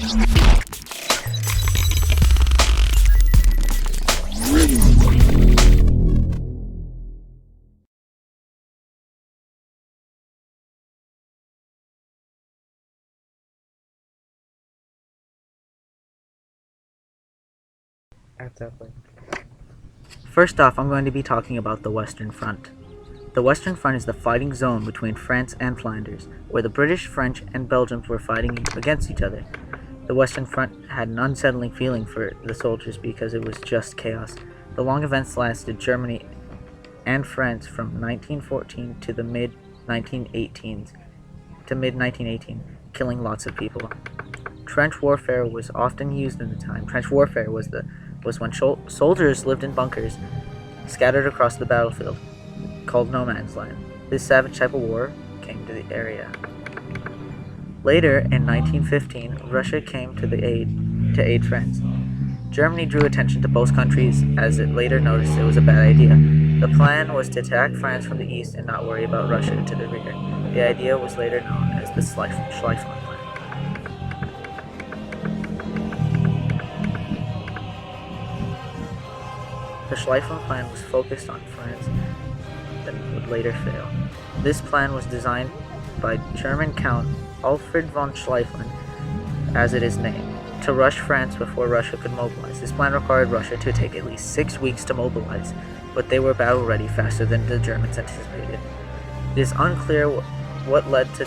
Exactly. First off, I'm going to be talking about the Western Front. The Western Front is the fighting zone between France and Flanders, where the British, French, and Belgians were fighting against each other. The Western Front had an unsettling feeling for the soldiers because it was just chaos. The long events lasted Germany and France from 1914 to the mid 1918, killing lots of people. Trench warfare was often used in the time. Trench warfare was when soldiers lived in bunkers scattered across the battlefield, called no man's land. This savage type of war came to the area. Later, in 1915, Russia came to aid France. Germany drew attention to both countries as it later noticed it was a bad idea. The plan was to attack France from the east and not worry about Russia to the rear. The idea was later known as the Schlieffen Plan. The Schlieffen Plan was focused on France that would later fail. This plan was designed by German Count Alfred von Schlieffen, as it is named, to rush France before Russia could mobilize. This plan required Russia to take at least 6 weeks to mobilize, but they were battle-ready faster than the Germans anticipated. It is unclear what led to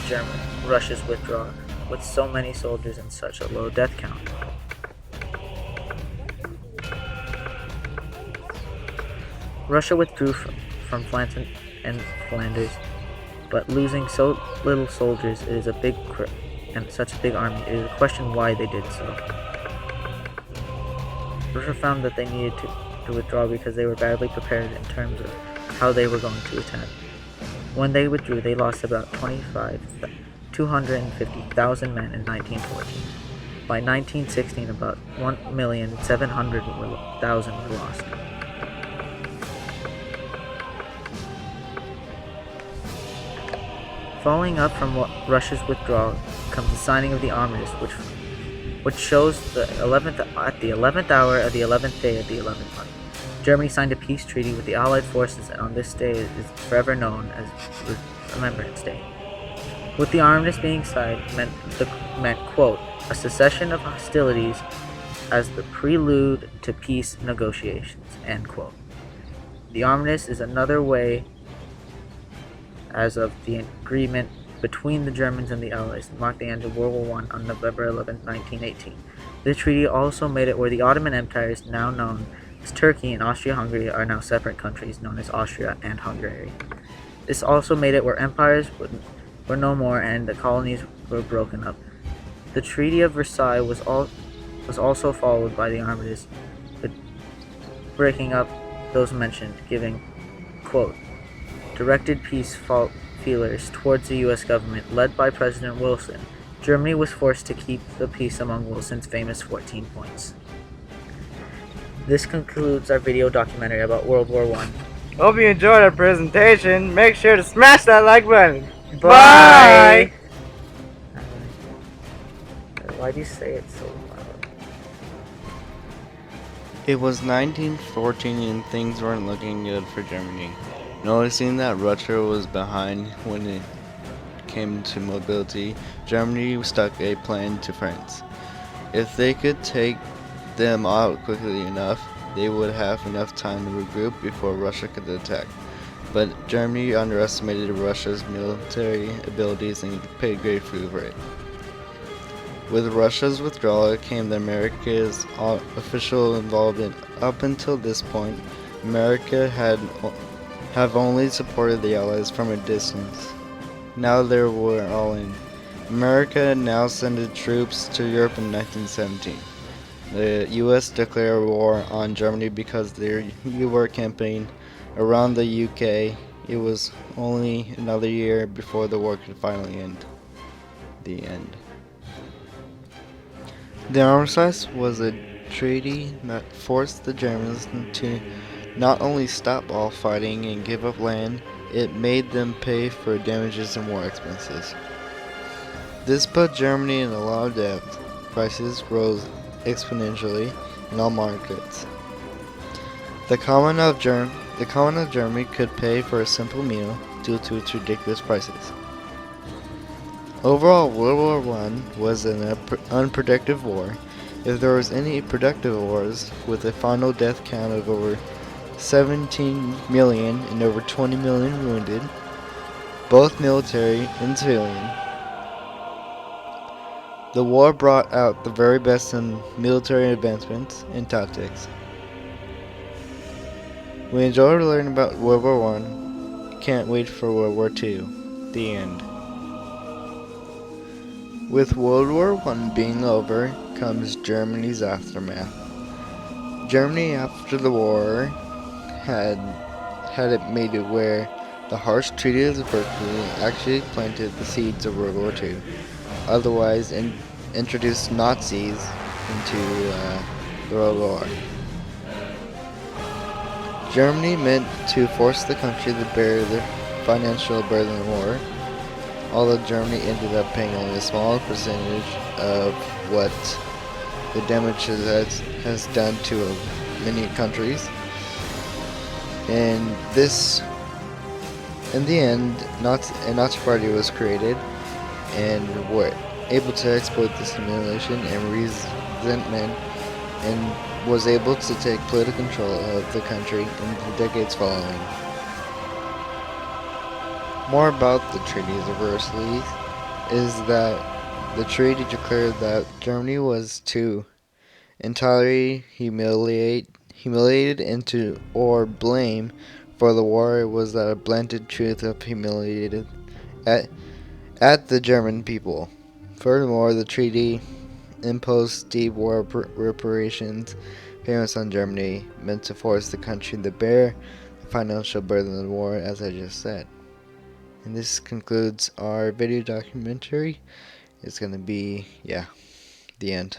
Russia's withdrawal, with so many soldiers and such a low death count. Russia withdrew from France and Flanders, but losing so little soldiers and such a big army, it is a question why they did so. Russia found that they needed to withdraw because they were badly prepared in terms of how they were going to attack. When they withdrew, they lost about 250,000 men in 1914. By 1916, about 1,700,000 were lost. Following up from Russia's withdrawal comes the signing of the armistice, which shows at the 11th hour of the 11th day of the 11th month. Germany signed a peace treaty with the Allied forces, and on this day is forever known as Remembrance Day. With the armistice being signed meant quote, a cessation of hostilities as the prelude to peace negotiations, end quote. The armistice is another way as of the agreement between the Germans and the Allies that marked the end of World War I on November 11, 1918. This treaty also made it where the Ottoman Empire is now known as Turkey and Austria-Hungary are now separate countries known as Austria and Hungary. This also made it where empires were no more and the colonies were broken up. The Treaty of Versailles was also followed by the armistice, but breaking up those mentioned, giving, quote, directed peace feelers towards the U.S. government led by President Wilson. Germany was forced to keep the peace among Wilson's famous 14 points. This concludes our video documentary about World War I. Hope you enjoyed our presentation. Make sure to smash that like button. Bye! Why do you say it so loud? It was 1914 and things weren't looking good for Germany. Noticing that Russia was behind when it came to mobility, Germany stuck a plan to France. If they could take them out quickly enough, they would have enough time to regroup before Russia could attack. But Germany underestimated Russia's military abilities and paid great food for it. With Russia's withdrawal came the America's official involvement. Up until this point, America have only supported the Allies from a distance. Now they were all in. America now sent troops to Europe in 1917. The U.S. declared war on Germany because they were campaigning around the UK. It was only another year before the war could finally end. The end. The armistice was a treaty that forced the Germans to not only stop all fighting and give up land, it made them pay for damages and war expenses. This put Germany in a lot of debt. prices rose exponentially in all markets. The common of Germany could pay for a simple meal due to its ridiculous prices. Overall, World War I was an unproductive war. If there was any productive wars, with a final death count of over 17 million and over 20 million wounded, both military and civilian. The war brought out the very best in military advancements and tactics. We enjoyed learning about World War I. Can't wait for World War II. The end. With World War I being over comes Germany's aftermath. Germany after the war had it made it where the harsh Treaty of Versailles actually planted the seeds of World War II. Otherwise, introduced Nazis into the World War. Germany meant to force the country to bear the financial burden of the war, although Germany ended up paying only a small percentage of what the damage has done to many countries. And this, in the end, a Nazi Party was created and were able to exploit this humiliation and resentment and was able to take political control of the country in the decades following. More about the treaties of Versailles is that the treaty declared that Germany was to entirely humiliated into or blame for the war was that a blended truth of humiliated at the German people. Furthermore, the treaty imposed deep war reparations payments on Germany, meant to force the country to bear the financial burden of the war, as I just said. And this concludes our video documentary. It's going to be, the end.